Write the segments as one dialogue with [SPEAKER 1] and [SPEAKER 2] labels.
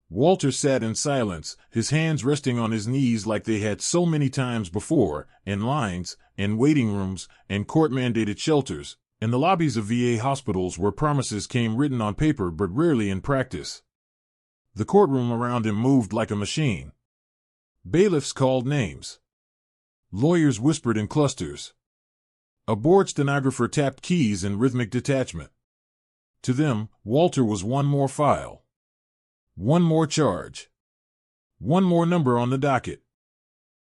[SPEAKER 1] Walter sat in silence, his hands resting on his knees like they had so many times before, in lines, in waiting rooms, in court-mandated shelters, in the lobbies of VA hospitals where promises came written on paper but rarely in practice. The courtroom around him moved like a machine. Bailiffs called names. Lawyers whispered in clusters. A bored stenographer tapped keys in rhythmic detachment. To them, Walter was one more file. One more charge. One more number on the docket.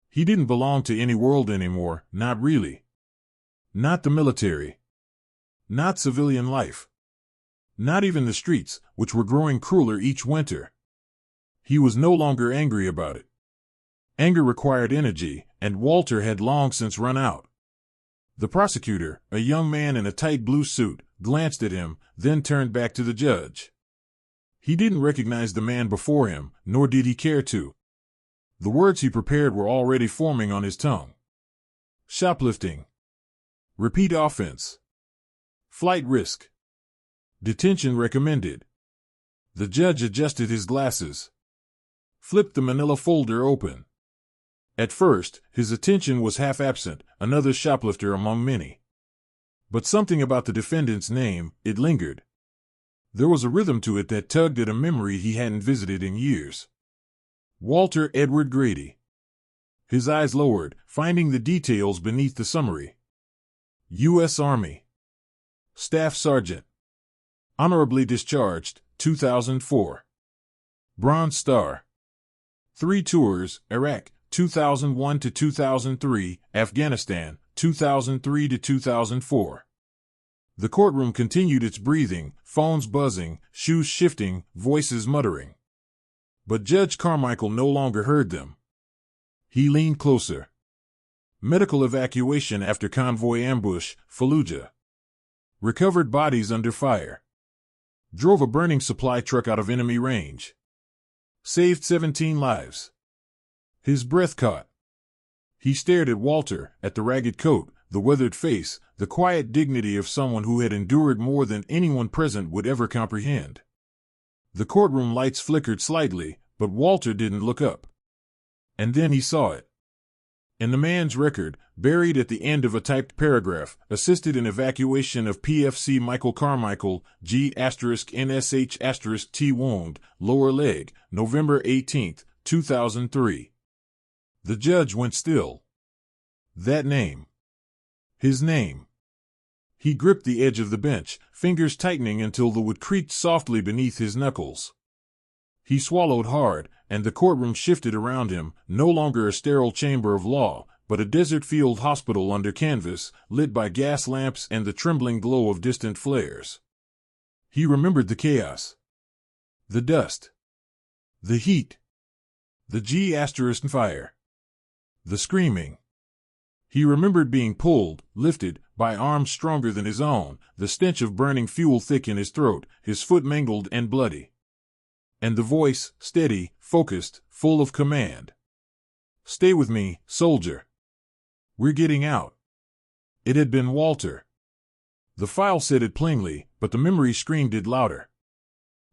[SPEAKER 1] He didn't belong to any world anymore, not really. Not the military. Not civilian life. Not even the streets, which were growing crueler each winter. He was no longer angry about it. Anger required energy, and Walter had long since run out. The prosecutor, a young man in a tight blue suit, glanced at him, then turned back to the judge. He didn't recognize the man before him, nor did he care to. The words he prepared were already forming on his tongue. Shoplifting. Repeat offense. Flight risk. Detention recommended. The judge adjusted his glasses. Flipped the manila folder open. At first, his attention was half absent, another shoplifter among many. But something about the defendant's name, it lingered. There was a rhythm to it that tugged at a memory he hadn't visited in years. Walter Edward Grady. His eyes lowered, finding the details beneath the summary. U.S. Army. Staff Sergeant. Honorably discharged, 2004. Bronze Star. 3 tours, Iraq, 2001 to 2003, Afghanistan, 2003 to 2004. The courtroom continued its breathing, phones buzzing, shoes shifting, voices muttering. But Judge Carmichael no longer heard them. He leaned closer. Medical evacuation after convoy ambush, Fallujah. Recovered bodies under fire. Drove a burning supply truck out of enemy range. Saved 17 lives. His breath caught. He stared at Walter, at the ragged coat, the weathered face, the quiet dignity of someone who had endured more than anyone present would ever comprehend. The courtroom lights flickered slightly, but Walter didn't look up. And then he saw it. In the man's record, buried at the end of a typed paragraph, assisted in evacuation of PFC Michael Carmichael, G*NSH*T wound, lower leg, November 18, 2003. The judge went still. That name. His name. He gripped the edge of the bench, fingers tightening until the wood creaked softly beneath his knuckles. He swallowed hard, and the courtroom shifted around him, no longer a sterile chamber of law, but a desert field hospital under canvas, lit by gas lamps and the trembling glow of distant flares. He remembered the chaos. The dust. The heat. The G*fire. The screaming. He remembered being pulled, lifted, by arms stronger than his own, the stench of burning fuel thick in his throat, his foot mangled and bloody. And the voice, steady, focused, full of command. Stay with me, soldier. We're getting out. It had been Walter. The file said it plainly, but the memory screamed it louder.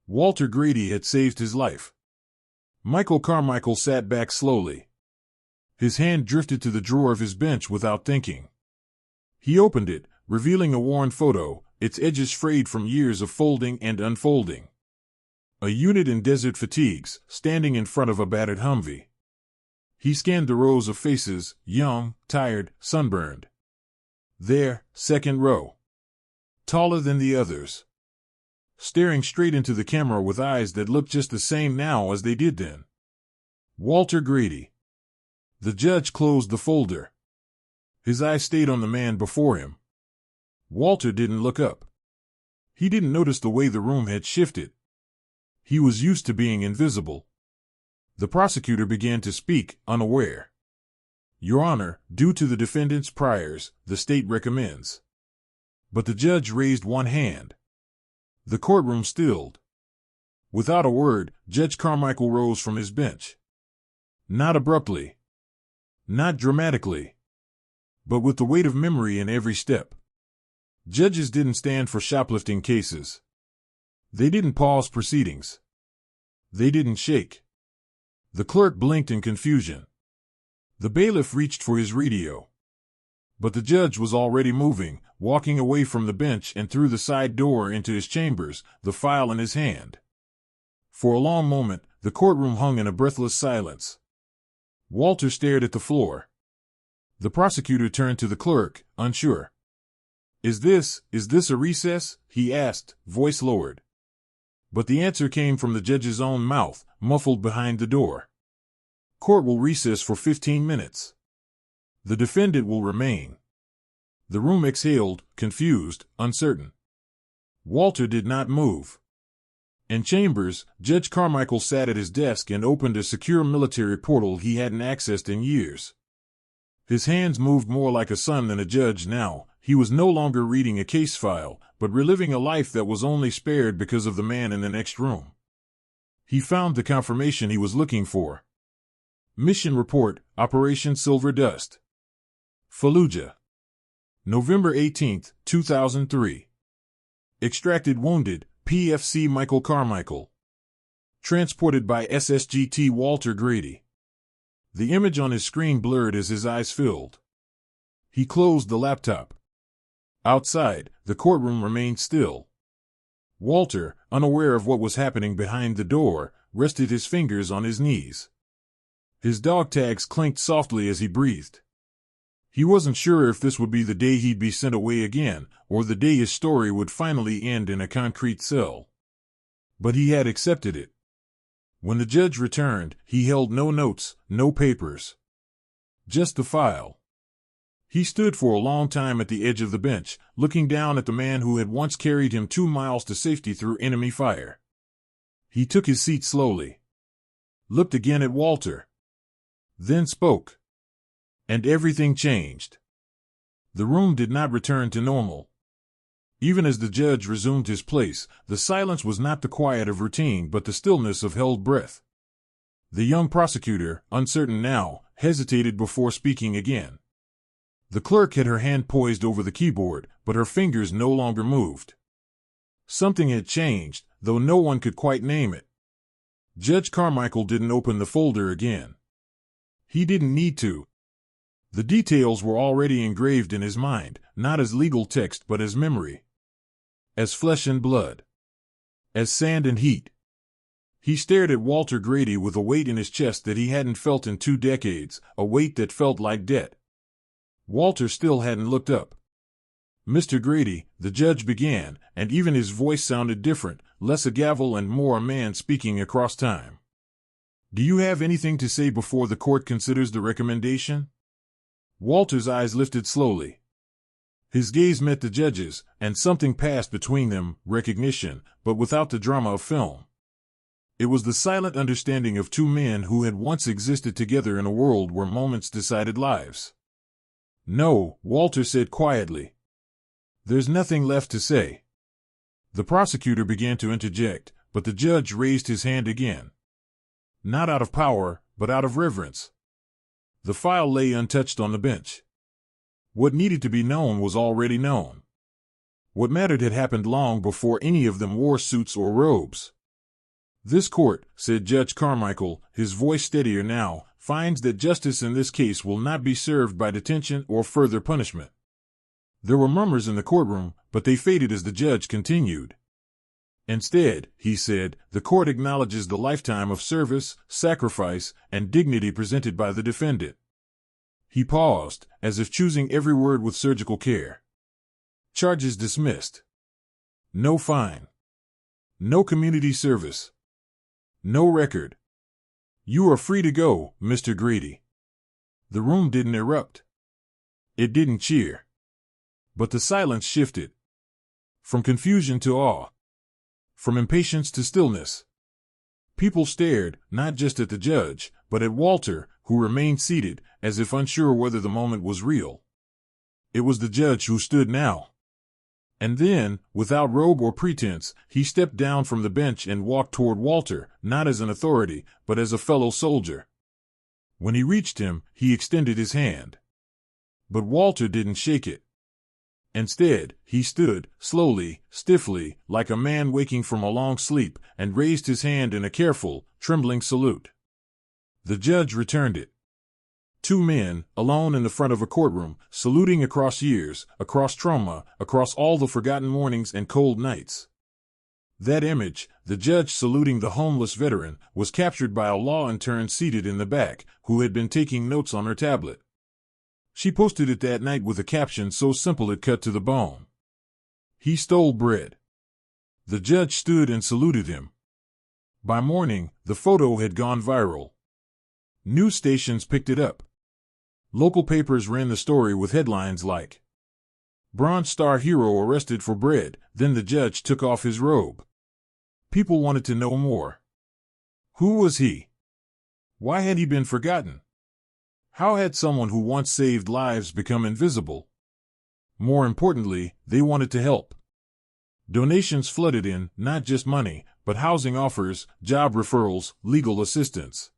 [SPEAKER 1] Walter Grady had saved his life. Michael Carmichael sat back slowly. His hand drifted to the drawer of his bench without thinking. He opened it, revealing a worn photo, its edges frayed from years of folding and unfolding. A unit in desert fatigues, standing in front of a battered Humvee. He scanned the rows of faces, young, tired, sunburned. There, second row. Taller than the others. Staring straight into the camera with eyes that looked just the same now as they did then. Walter Grady. The judge closed the folder. His eyes stayed on the man before him. Walter didn't look up. He didn't notice the way the room had shifted. He was used to being invisible. The prosecutor began to speak, unaware. Your Honor, due to the defendant's priors, the state recommends. But the judge raised one hand. The courtroom stilled. Without a word, Judge Carmichael rose from his bench. Not abruptly. Not dramatically. But with the weight of memory in every step. Judges didn't stand for shoplifting cases. They didn't pause proceedings. They didn't shake. The clerk blinked in confusion. The bailiff reached for his radio. But the judge was already moving, walking away from the bench and through the side door into his chambers, the file in his hand. For a long moment, the courtroom hung in a breathless silence. Walter stared at the floor. The prosecutor turned to the clerk, unsure. Is this a recess?" he asked, voice lowered. But the answer came from the judge's own mouth, muffled behind the door. "Court will recess for 15 minutes. The defendant will remain." The room exhaled, confused, uncertain. Walter did not move. In chambers, Judge Carmichael sat at his desk and opened a secure military portal he hadn't accessed in years. His hands moved more like a son than a judge now. He was no longer reading a case file, but reliving a life that was only spared because of the man in the next room. He found the confirmation he was looking for. Mission report, Operation Silver Dust. Fallujah. November 18, 2003. Extracted wounded, PFC Michael Carmichael. Transported by SSGT Walter Grady. The image on his screen blurred as his eyes filled. He closed the laptop. Outside, the courtroom remained still. Walter, unaware of what was happening behind the door, rested his fingers on his knees. His dog tags clinked softly as he breathed. He wasn't sure if this would be the day he'd be sent away again, or the day his story would finally end in a concrete cell. But he had accepted it. When the judge returned, he held no notes, no papers. Just the file. He stood for a long time at the edge of the bench, looking down at the man who had once carried him 2 miles to safety through enemy fire. He took his seat slowly. Looked again at Walter. Then spoke. And everything changed. The room did not return to normal. Even as the judge resumed his place, the silence was not the quiet of routine but the stillness of held breath. The young prosecutor, uncertain now, hesitated before speaking again. The clerk had her hand poised over the keyboard, but her fingers no longer moved. Something had changed, though no one could quite name it. Judge Carmichael didn't open the folder again. He didn't need to. The details were already engraved in his mind, not as legal text but as memory. As flesh and blood. As sand and heat. He stared at Walter Grady with a weight in his chest that he hadn't felt in 2 decades, a weight that felt like debt. Walter still hadn't looked up. "Mr. Grady," the judge began, and even his voice sounded different, less a gavel and more a man speaking across time. "Do you have anything to say before the court considers the recommendation?" Walter's eyes lifted slowly. His gaze met the judge's, and something passed between them, recognition, but without the drama of film. It was the silent understanding of 2 men who had once existed together in a world where moments decided lives. "No," Walter said quietly. "There's nothing left to say." The prosecutor began to interject, but the judge raised his hand again. Not out of power, but out of reverence. The file lay untouched on the bench. What needed to be known was already known. What mattered had happened long before any of them wore suits or robes. "This court," said Judge Carmichael, his voice steadier now, "finds that justice in this case will not be served by detention or further punishment." There were murmurs in the courtroom, but they faded as the judge continued. "Instead," he said, "the court acknowledges the lifetime of service, sacrifice, and dignity presented by the defendant." He paused, as if choosing every word with surgical care. "Charges dismissed. No fine. No community service. No record. You are free to go, Mr. Grady." The room didn't erupt. It didn't cheer. But the silence shifted. From confusion to awe. From impatience to stillness. People stared, not just at the judge, but at Walter, who remained seated, as if unsure whether the moment was real. It was the judge who stood now. And then, without robe or pretense, he stepped down from the bench and walked toward Walter, not as an authority, but as a fellow soldier. When he reached him, he extended his hand. But Walter didn't shake it. Instead, he stood, slowly, stiffly, like a man waking from a long sleep, and raised his hand in a careful, trembling salute. The judge returned it. Two men, alone in the front of a courtroom, saluting across years, across trauma, across all the forgotten mornings and cold nights. That image, the judge saluting the homeless veteran, was captured by a law intern seated in the back, who had been taking notes on her tablet. She posted it that night with a caption so simple it cut to the bone. He stole bread. The judge stood and saluted him. By morning, the photo had gone viral. News stations picked it up. Local papers ran the story with headlines like, "Bronze Star Hero Arrested for Bread, Then the Judge Took Off His Robe." People wanted to know more. Who was he? Why had he been forgotten? How had someone who once saved lives become invisible? More importantly, they wanted to help. Donations flooded in, not just money, but housing offers, job referrals, legal assistance.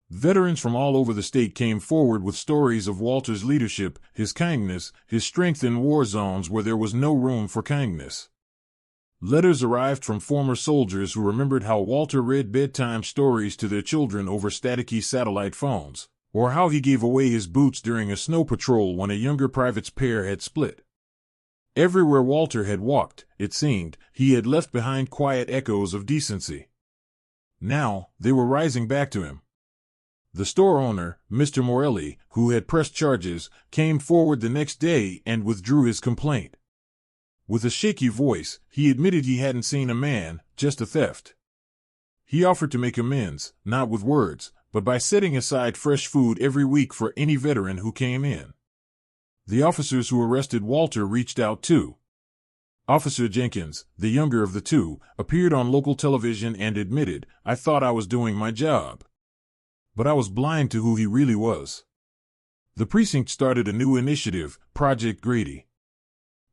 [SPEAKER 1] Veterans from all over the state came forward with stories of Walter's leadership, his kindness, his strength in war zones where there was no room for kindness. Letters arrived from former soldiers who remembered how Walter read bedtime stories to their children over staticky satellite phones, or how he gave away his boots during a snow patrol when a younger private's pair had split. Everywhere Walter had walked, it seemed, he had left behind quiet echoes of decency. Now, they were rising back to him. The store owner, Mr. Morelli, who had pressed charges, came forward the next day and withdrew his complaint. With a shaky voice, he admitted he hadn't seen a man, just a theft. He offered to make amends, not with words, but by setting aside fresh food every week for any veteran who came in. The officers who arrested Walter reached out too. Officer Jenkins, the younger of the two, appeared on local television and admitted, "I thought I was doing my job. But I was blind to who he really was." The precinct started a new initiative, Project Grady.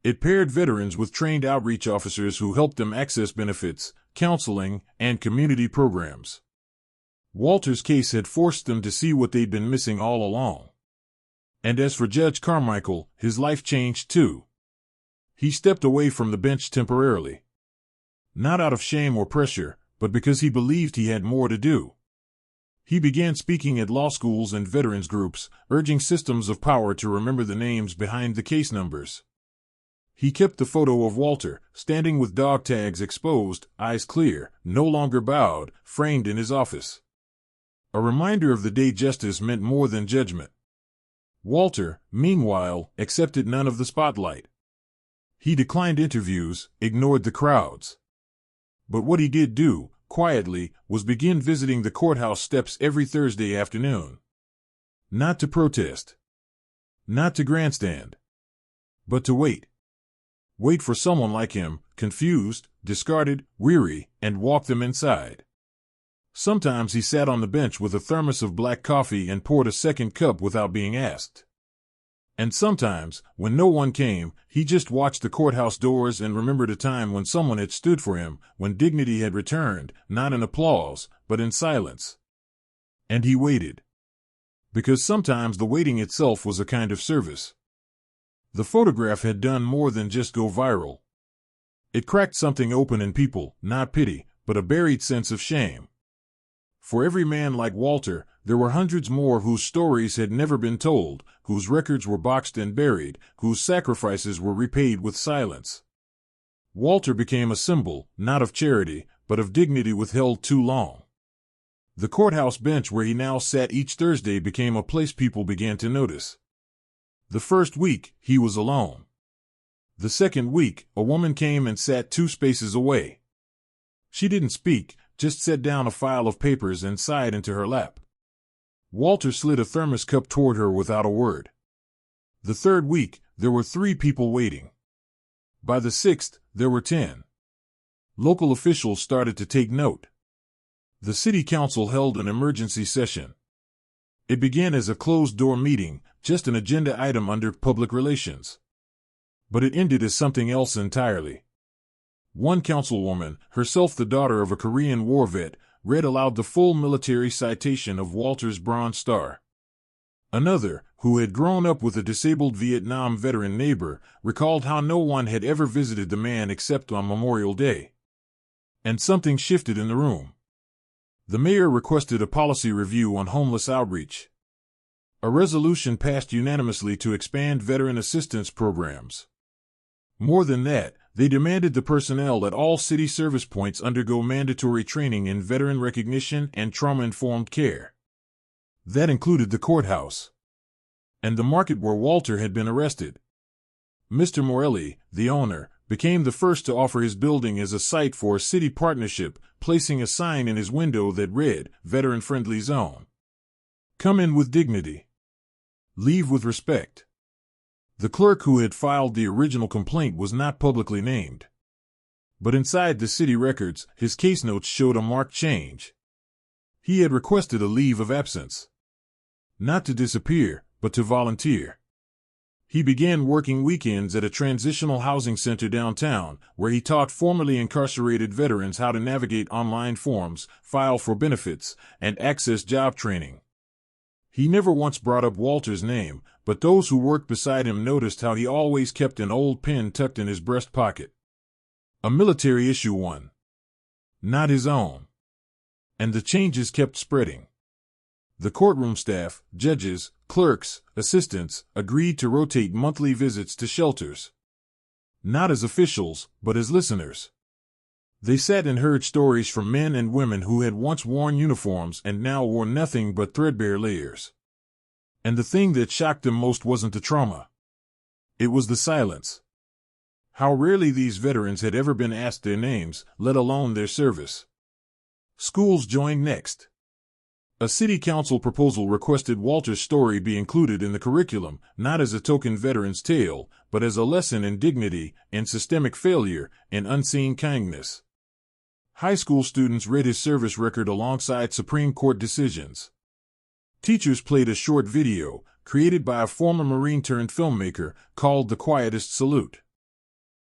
[SPEAKER 1] It paired veterans with trained outreach officers who helped them access benefits, counseling, and community programs. Walter's case had forced them to see what they'd been missing all along. And as for Judge Carmichael, his life changed too. He stepped away from the bench temporarily. Not out of shame or pressure, but because he believed he had more to do. He began speaking at law schools and veterans groups, urging systems of power to remember the names behind the case numbers. He kept the photo of Walter, standing with dog tags exposed, eyes clear, no longer bowed, framed in his office. A reminder of the day justice meant more than judgment. Walter, meanwhile, accepted none of the spotlight. He declined interviews, ignored the crowds. But what he did do, quietly, was begin visiting the courthouse steps every Thursday afternoon. Not to protest. Not to grandstand. But to wait. Wait for someone like him, confused, discarded, weary, and walk them inside. Sometimes he sat on the bench with a thermos of black coffee and poured a second cup without being asked. And sometimes, when no one came, he just watched the courthouse doors and remembered a time when someone had stood for him, when dignity had returned, not in applause, but in silence. And he waited. Because sometimes the waiting itself was a kind of service. The photograph had done more than just go viral. It cracked something open in people, not pity, but a buried sense of shame. For every man like Walter, there were hundreds more whose stories had never been told, whose records were boxed and buried, whose sacrifices were repaid with silence. Walter became a symbol, not of charity, but of dignity withheld too long. The courthouse bench where he now sat each Thursday became a place people began to notice. The first week, he was alone. The second week, a woman came and sat 2 spaces away. She didn't speak, just set down a file of papers and sighed into her lap. Walter slid a thermos cup toward her without a word. The third week, there were 3 people waiting. By the 6th, there were 10. Local officials started to take note. The city council held an emergency session. It began as a closed-door meeting, just an agenda item under public relations. But it ended as something else entirely. One councilwoman, herself the daughter of a Korean war vet, read aloud the full military citation of Walter's Bronze Star. Another, who had grown up with a disabled Vietnam veteran neighbor, recalled how no one had ever visited the man except on Memorial Day. And something shifted in the room. The mayor requested a policy review on homeless outreach. A resolution passed unanimously to expand veteran assistance programs. More than that, they demanded the personnel at all city service points undergo mandatory training in veteran recognition and trauma-informed care. That included the courthouse and the market where Walter had been arrested. Mr. Morelli, the owner, became the first to offer his building as a site for a city partnership, placing a sign in his window that read, "Veteran-Friendly Zone. Come in with dignity. Leave with respect." The clerk who had filed the original complaint was not publicly named. But inside the city records, his case notes showed a marked change. He had requested a leave of absence. Not to disappear, but to volunteer. He began working weekends at a transitional housing center downtown, where he taught formerly incarcerated veterans how to navigate online forms, file for benefits, and access job training. He never once brought up Walter's name, but those who worked beside him noticed how he always kept an old pen tucked in his breast pocket. A military-issue one. Not his own. And the changes kept spreading. The courtroom staff, judges, clerks, assistants, agreed to rotate monthly visits to shelters. Not as officials, but as listeners. They sat and heard stories from men and women who had once worn uniforms and now wore nothing but threadbare layers. And the thing that shocked them most wasn't the trauma. It was the silence. How rarely these veterans had ever been asked their names, let alone their service. Schools joined next. A city council proposal requested Walter's story be included in the curriculum, not as a token veteran's tale, but as a lesson in dignity, in systemic failure, in unseen kindness. High school students read his service record alongside Supreme Court decisions. Teachers played a short video, created by a former Marine-turned-filmmaker, called The Quietest Salute.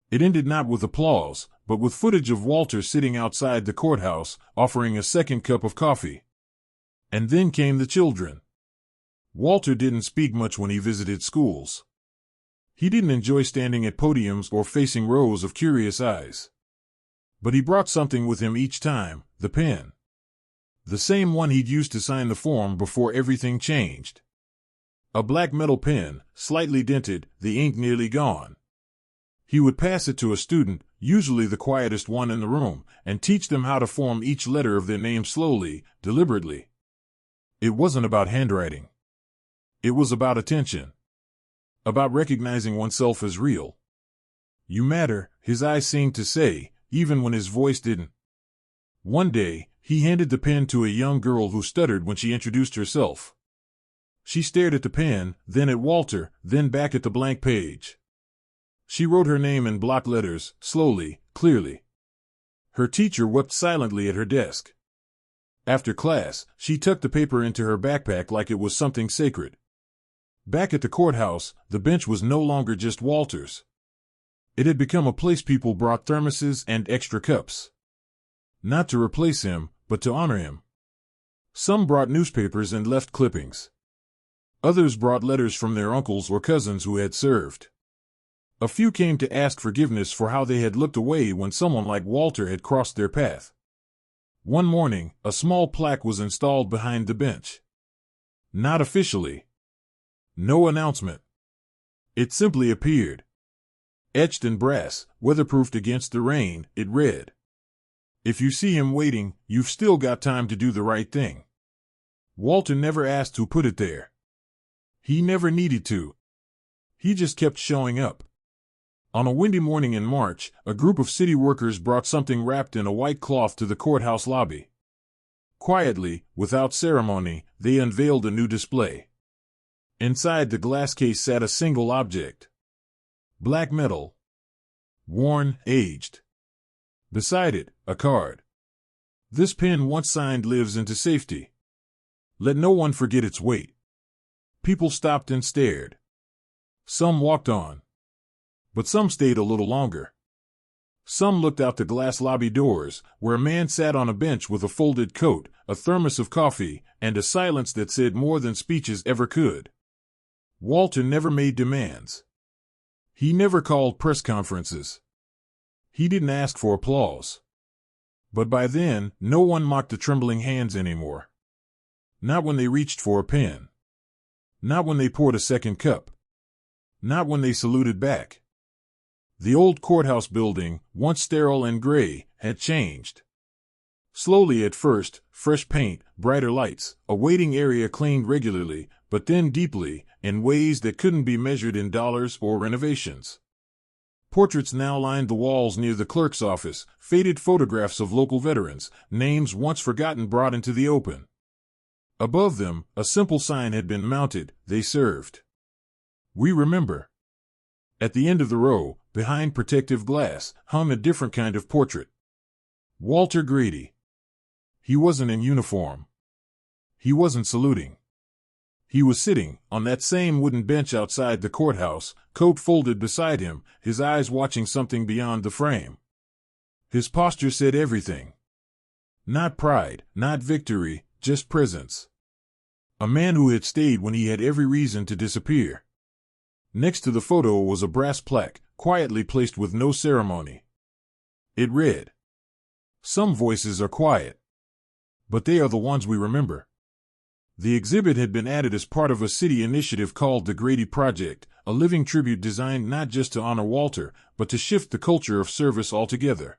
[SPEAKER 1] It ended not with applause, but with footage of Walter sitting outside the courthouse, offering a second cup of coffee. And then came the children. Walter didn't speak much when he visited schools. He didn't enjoy standing at podiums or facing rows of curious eyes. But he brought something with him each time, the pen. The same one he'd used to sign the form before everything changed. A black metal pen, slightly dented, the ink nearly gone. He would pass it to a student, usually the quietest one in the room, and teach them how to form each letter of their name slowly, deliberately. It wasn't about handwriting. It was about attention. About recognizing oneself as real. You matter, his eyes seemed to say, even when his voice didn't. One day, he handed the pen to a young girl who stuttered when she introduced herself. She stared at the pen, then at Walter, then back at the blank page. She wrote her name in block letters, slowly, clearly. Her teacher wept silently at her desk. After class, she tucked the paper into her backpack like it was something sacred. Back at the courthouse, the bench was no longer just Walter's. It had become a place people brought thermoses and extra cups. Not to replace him, but to honor him. Some brought newspapers and left clippings. Others brought letters from their uncles or cousins who had served. A few came to ask forgiveness for how they had looked away when someone like Walter had crossed their path. One morning, a small plaque was installed behind the bench. Not officially. No announcement. It simply appeared. Etched in brass, weatherproofed against the rain, it read, "If you see him waiting, you've still got time to do the right thing." Walter never asked who put it there. He never needed to. He just kept showing up. On a windy morning in March, a group of city workers brought something wrapped in a white cloth to the courthouse lobby. Quietly, without ceremony, they unveiled a new display. Inside the glass case sat a single object. Black metal. Worn, aged. Beside it, a card. "This pen once signed lives into safety. Let no one forget its weight." People stopped and stared. Some walked on. But some stayed a little longer. Some looked out the glass lobby doors, where a man sat on a bench with a folded coat, a thermos of coffee, and a silence that said more than speeches ever could. Walter never made demands. He never called press conferences. He didn't ask for applause. But by then, no one mocked the trembling hands anymore. Not when they reached for a pen. Not when they poured a second cup. Not when they saluted back. The old courthouse building, once sterile and gray, had changed. Slowly at first, fresh paint, brighter lights, a waiting area cleaned regularly, but then deeply, in ways that couldn't be measured in dollars or renovations. Portraits now lined the walls near the clerk's office, faded photographs of local veterans, names once forgotten brought into the open. Above them, a simple sign had been mounted, "They served. We remember." At the end of the row, behind protective glass, hung a different kind of portrait. Walter Grady. He wasn't in uniform. He wasn't saluting. He was sitting on that same wooden bench outside the courthouse, coat folded beside him, his eyes watching something beyond the frame. His posture said everything. Not pride, not victory, just presence. A man who had stayed when he had every reason to disappear. Next to the photo was a brass plaque, quietly placed with no ceremony. It read, "Some voices are quiet, but they are the ones we remember." The exhibit had been added as part of a city initiative called the Grady Project, a living tribute designed not just to honor Walter, but to shift the culture of service altogether.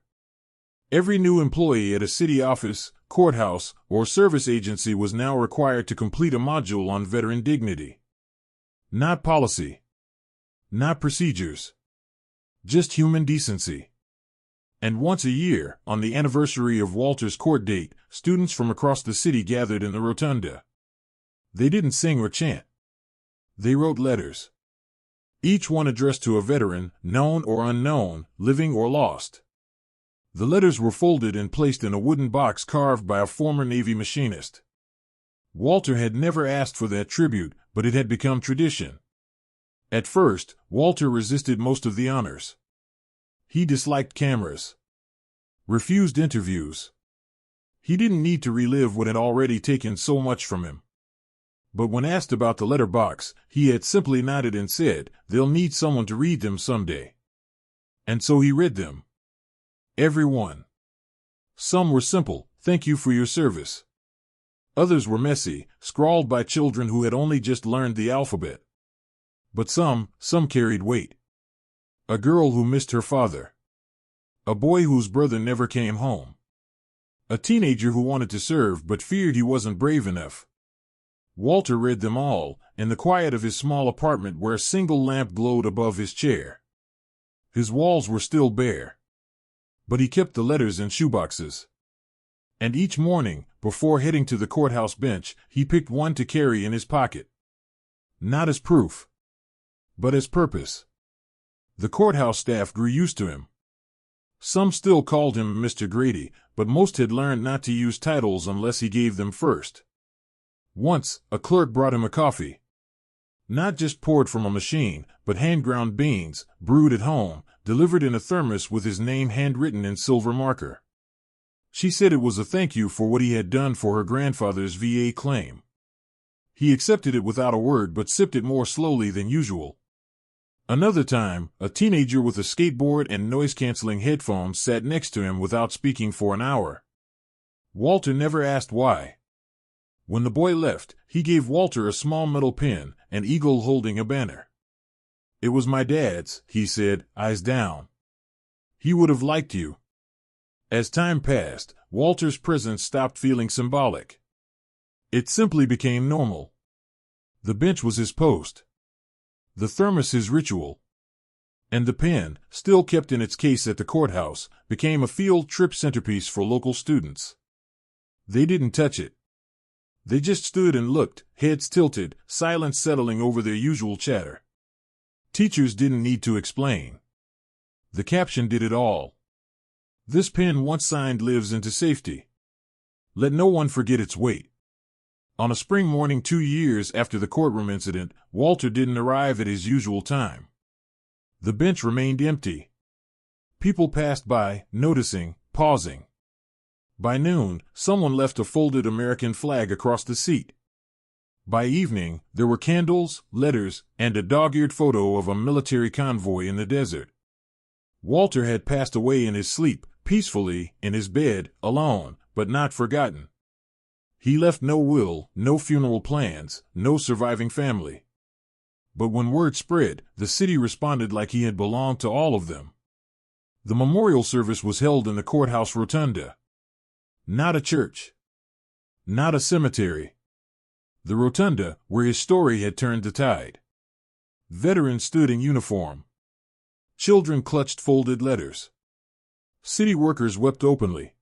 [SPEAKER 1] Every new employee at a city office, courthouse, or service agency was now required to complete a module on veteran dignity. Not policy. Not procedures. Just human decency. And once a year, on the anniversary of Walter's court date, students from across the city gathered in the rotunda. They didn't sing or chant. They wrote letters. Each one addressed to a veteran, known or unknown, living or lost. The letters were folded and placed in a wooden box carved by a former Navy machinist. Walter had never asked for that tribute, but it had become tradition. At first, Walter resisted most of the honors. He disliked cameras. Refused interviews. He didn't need to relive what had already taken so much from him. But when asked about the letter box, he had simply nodded and said, "They'll need someone to read them someday." And so he read them. Every one. Some were simple, "Thank you for your service." Others were messy, scrawled by children who had only just learned the alphabet. But some carried weight. A girl who missed her father. A boy whose brother never came home. A teenager who wanted to serve but feared he wasn't brave enough. Walter read them all, in the quiet of his small apartment where a single lamp glowed above his chair. His walls were still bare. But he kept the letters in shoeboxes. And each morning, before heading to the courthouse bench, he picked one to carry in his pocket. Not as proof, but as purpose. The courthouse staff grew used to him. Some still called him Mr. Grady, but most had learned not to use titles unless he gave them first. Once, a clerk brought him a coffee. Not just poured from a machine, but hand-ground beans, brewed at home, delivered in a thermos with his name handwritten in silver marker. She said it was a thank you for what he had done for her grandfather's VA claim. He accepted it without a word but sipped it more slowly than usual. Another time, a teenager with a skateboard and noise-canceling headphones sat next to him without speaking for an hour. Walter never asked why. When the boy left, he gave Walter a small metal pin, an eagle holding a banner. "It was my dad's," he said, eyes down. "He would have liked you." As time passed, Walter's presence stopped feeling symbolic. It simply became normal. The bench was his post. The thermos his ritual. And the pen, still kept in its case at the courthouse, became a field trip centerpiece for local students. They didn't touch it. They just stood and looked, heads tilted, silence settling over their usual chatter. Teachers didn't need to explain. The caption did it all. "This pen once signed lives into safety. Let no one forget its weight." On a spring morning 2 years after the courtroom incident, Walter didn't arrive at his usual time. The bench remained empty. People passed by, noticing, pausing. By noon, someone left a folded American flag across the seat. By evening, there were candles, letters, and a dog-eared photo of a military convoy in the desert. Walter had passed away in his sleep, peacefully, in his bed, alone, but not forgotten. He left no will, no funeral plans, no surviving family. But when word spread, the city responded like he had belonged to all of them. The memorial service was held in the courthouse rotunda. Not a church. Not a cemetery. The rotunda, where his story had turned the tide. Veterans stood in uniform. Children clutched folded letters. City workers wept openly.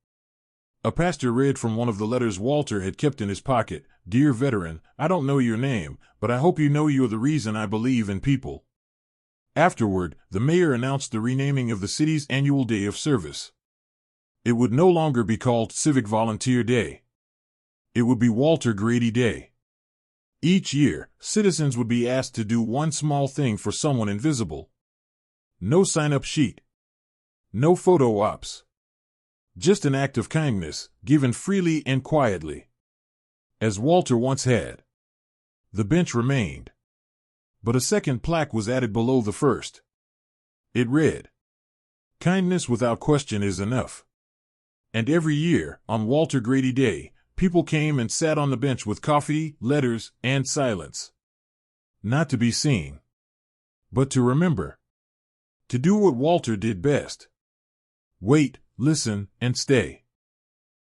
[SPEAKER 1] A pastor read from one of the letters Walter had kept in his pocket. "Dear veteran, I don't know your name, but I hope you know you're the reason I believe in people." Afterward, the mayor announced the renaming of the city's annual day of service. It would no longer be called Civic Volunteer Day. It would be Walter Grady Day. Each year, citizens would be asked to do one small thing for someone invisible. No sign-up sheet. No photo ops. Just an act of kindness, given freely and quietly. As Walter once had. The bench remained. But a second plaque was added below the first. It read, "Kindness without question is enough." And every year, on Walter Grady Day, people came and sat on the bench with coffee, letters, and silence. Not to be seen, but to remember. To do what Walter did best. Wait, listen, and stay.